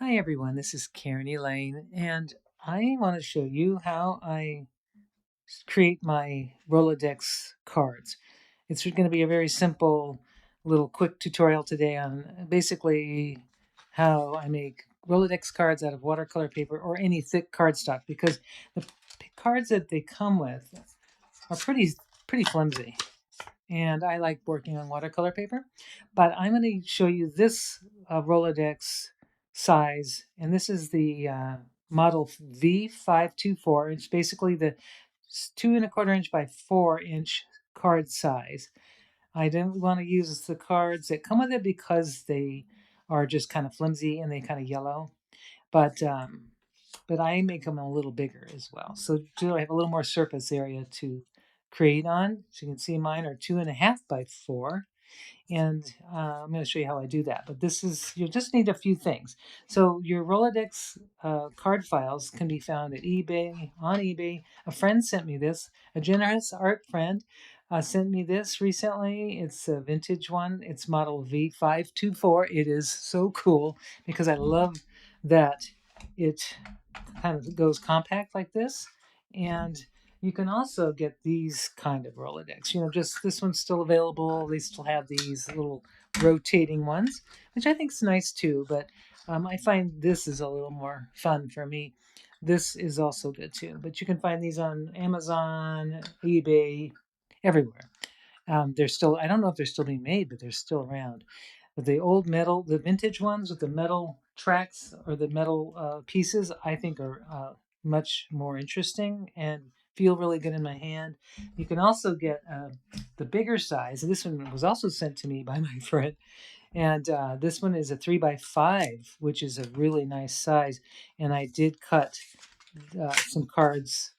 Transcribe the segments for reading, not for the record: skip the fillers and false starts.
Hi everyone, this is Karen Elaine, and I want to show you how I create my Rolodex cards. It's going to be a very simple little quick tutorial today on basically how I make Rolodex cards out of watercolor paper or any thick cardstock, because the cards that they come with are pretty flimsy, and I like working on watercolor paper. But I'm going to show you this Rolodex size, and this is the model V524. It's basically the 2¼ inch by 4 inch card size. I didn't want to use the cards that come with it because they are just kind of flimsy and they kind of yellow. But I make them a little bigger as well. So I have a little more surface area to create on. So you can see mine are 2½ by 4. And I'm going to show you how I do that. But you'll just need a few things. So your Rolodex card files can be found at eBay, on eBay. A friend sent me this, a generous art friend sent me this recently. It's a vintage one. It's model V524. It is so cool because I love that it kind of goes compact like this. And you can also get these kind of Rolodex. Just this one's still available. They still have these little rotating ones, which I think is nice too. But I find this is a little more fun for me. This is also good too. But you can find these on Amazon, eBay, everywhere. They're still, I don't know if they're still being made, but they're still around. But the old metal, the vintage ones with the metal tracks or the metal pieces, I think are much more interesting and feel really good in my hand. You can also get the bigger size. This one was also sent to me by my friend. And this one is a 3x5, which is a really nice size. And I did cut some cards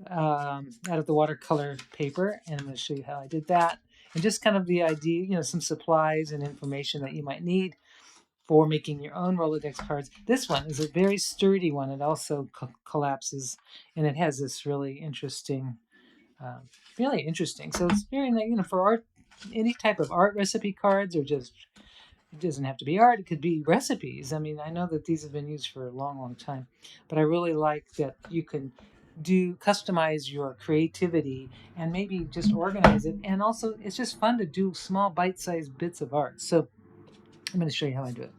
out of the watercolor paper, and I'm going to show you how I did that. And just kind of the idea, some supplies and information that you might need for making your own Rolodex cards. This one is a very sturdy one. It also collapses, and it has this really interesting. So it's very, for art, any type of art recipe cards, or just it doesn't have to be art. It could be recipes. I mean, I know that these have been used for a long, long time, but I really like that you can customize your creativity and maybe just organize it. And also, it's just fun to do small bite-sized bits of art. So I'm going to show you how I do it.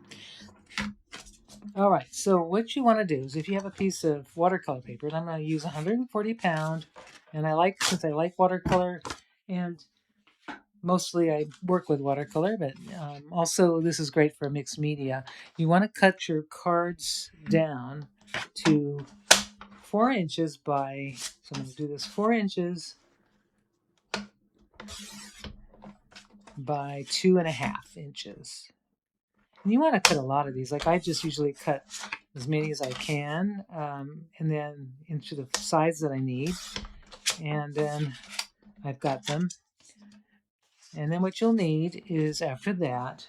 All right, so what you want to do is if you have a piece of watercolor paper, and I'm going to use 140 pound, and since I like watercolor, and mostly I work with watercolor, but also this is great for mixed media. You want to cut your cards down to 4 inches by, so I'm going to do this, 4 inches by 2½ inches. And you want to cut a lot of these. Like I just usually cut as many as I can, and then into the size that I need. And then I've got them. And then what you'll need is, after that,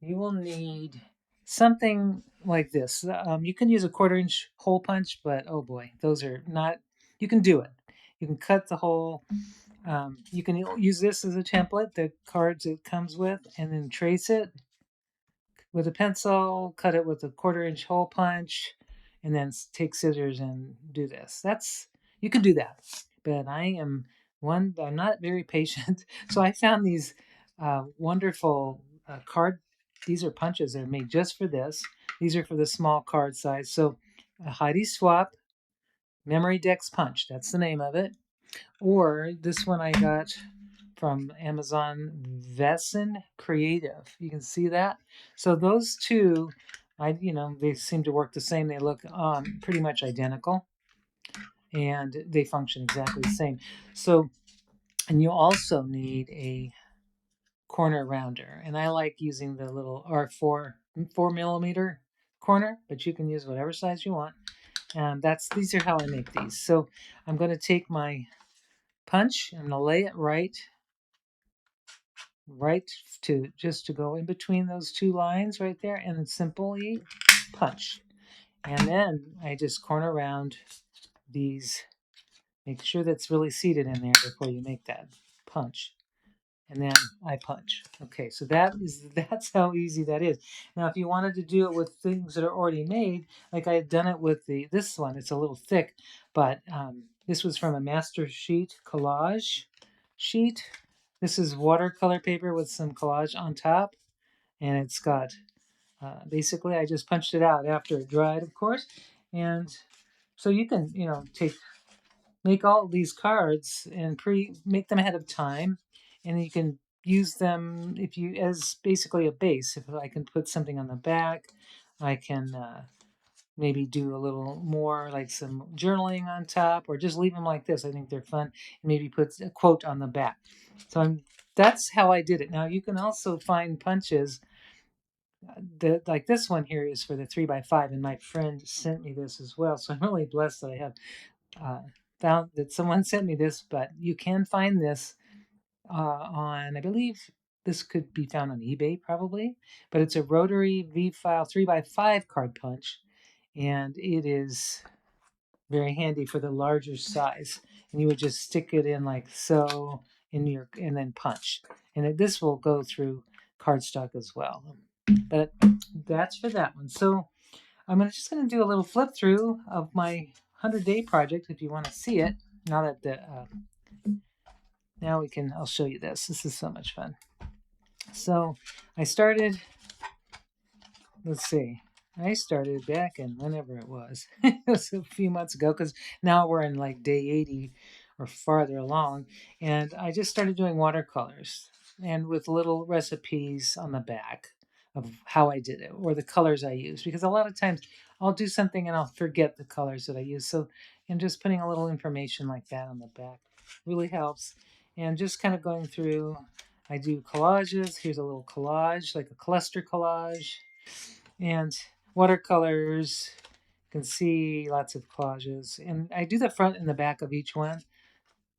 you will need something like this. You can use a 1/4 inch hole punch, but oh boy, those are not, you can do it. You can cut the hole. You can use this as a template, the cards it comes with, and then trace it with a pencil, cut it with a 1/4 inch hole punch, and then take scissors and do this. You can do that. But I'm not very patient. So I found these wonderful card, these are punches that are made just for this. These are for the small card size. So a Heidi Swap Memory Dex Punch, that's the name of it. Or this one I got from Amazon, Vesson Creative. You can see that. So those two, they seem to work the same. They look pretty much identical, and they function exactly the same. So, and you also need a corner rounder, and I like using the little R4 4mm corner, but you can use whatever size you want. And these are how I make these. So I'm going to take my punch. I'm going to lay it right to go in between those two lines right there, and then simply punch. And then I just corner around these, make sure that's really seated in there before you make that punch. and then I punch. Okay, so that's how easy that is. Now, if you wanted to do it with things that are already made, like I had done it with this one, it's a little thick, but this was from a master sheet collage sheet. This is watercolor paper with some collage on top, and it's got basically I just punched it out after it dried, of course, and so you can make all these cards and make them ahead of time, and you can use them if you as basically a base. If I can put something on the back, I can maybe do a little more like some journaling on top, or just leave them like this. I think they're fun, and maybe put a quote on the back. So that's how I did it. Now you can also find punches. Like this one here is for the 3x5, and my friend sent me this as well. So I'm really blessed that I have uh, found that someone sent me this, but you can find this on, I believe this could be found on eBay probably, but it's a rotary V-file 3x5 card punch, and it is very handy for the larger size. And you would just stick it in like so and then punch. And this will go through cardstock as well. But that's for that one. So I'm just going to do a little flip through of my 100-day project if you want to see it. Now that I'll show you this. This is so much fun. So I started, let's see, I started back in whenever it was. It was a few months ago, because now we're in like day 80 or farther along. And I just started doing watercolors and with little recipes on the back of how I did it or the colors I used. Because a lot of times I'll do something and I'll forget the colors that I use. So, and just putting a little information like that on the back really helps. And just kind of going through, I do collages. Here's a little collage, like a cluster collage. And watercolors, you can see lots of collages. And I do the front and the back of each one.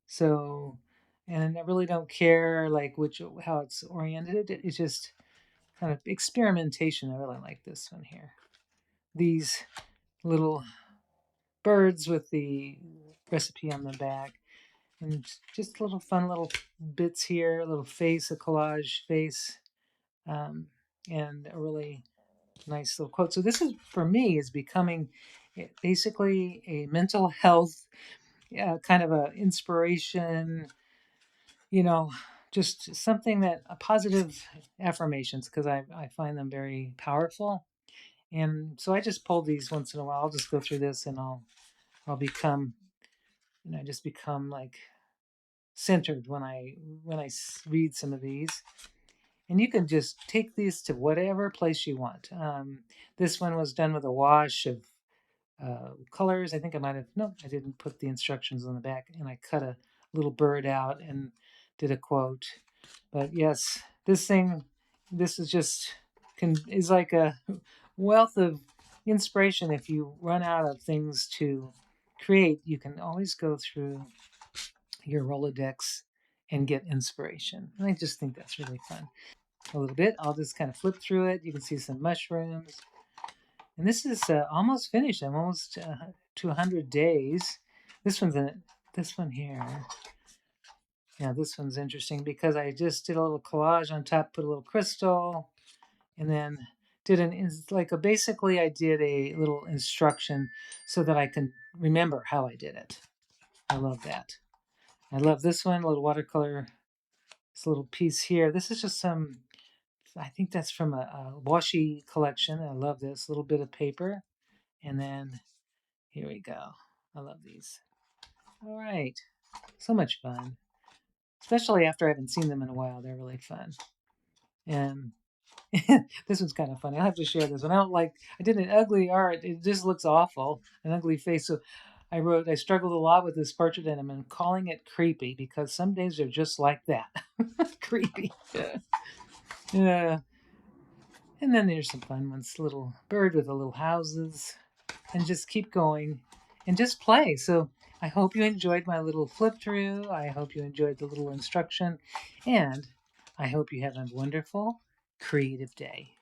So, and I really don't care like how it's oriented. It's just kind of experimentation. I really like this one here. These little birds with the recipe on the back. And just little fun little bits here, a little face, a collage face, and a really nice little quote. So this is, for me, is becoming basically a mental health kind of a inspiration, just something that positive affirmations, because I find them very powerful. And so I just pull these once in a while. I'll just go through this and I'll become, just become like centered when I read some of these. And you can just take these to whatever place you want. This one was done with a wash of colors. I think I might have, no, I didn't put the instructions on the back, and I cut a little bird out and did a quote. But yes, this is just, is like a wealth of inspiration. If you run out of things to create, you can always go through your Rolodex and get inspiration. And I just think that's really fun. A little bit, I'll just kind of flip through it. You can see some mushrooms. And this is almost finished. I'm almost to 100 days. This one here. Yeah, this one's interesting because I just did a little collage on top, put a little crystal, and then basically I did a little instruction so that I can remember how I did it. I love that. I love this one, a little watercolor, this little piece here. This is just I think that's from a washi collection. I love this little bit of paper. And then here we go. I love these. All right. So much fun. Especially after I haven't seen them in a while. They're really fun. And this one's kind of funny. I'll have to share this one. I did an ugly art. It just looks awful. An ugly face. So I struggled a lot with this portrait, and I'm calling it creepy because some days they're just like that. Creepy. Yeah. And then there's some fun ones. Little bird with the little houses. And just keep going and just play. So I hope you enjoyed my little flip through. I hope you enjoyed the little instruction. And I hope you have a wonderful, creative day.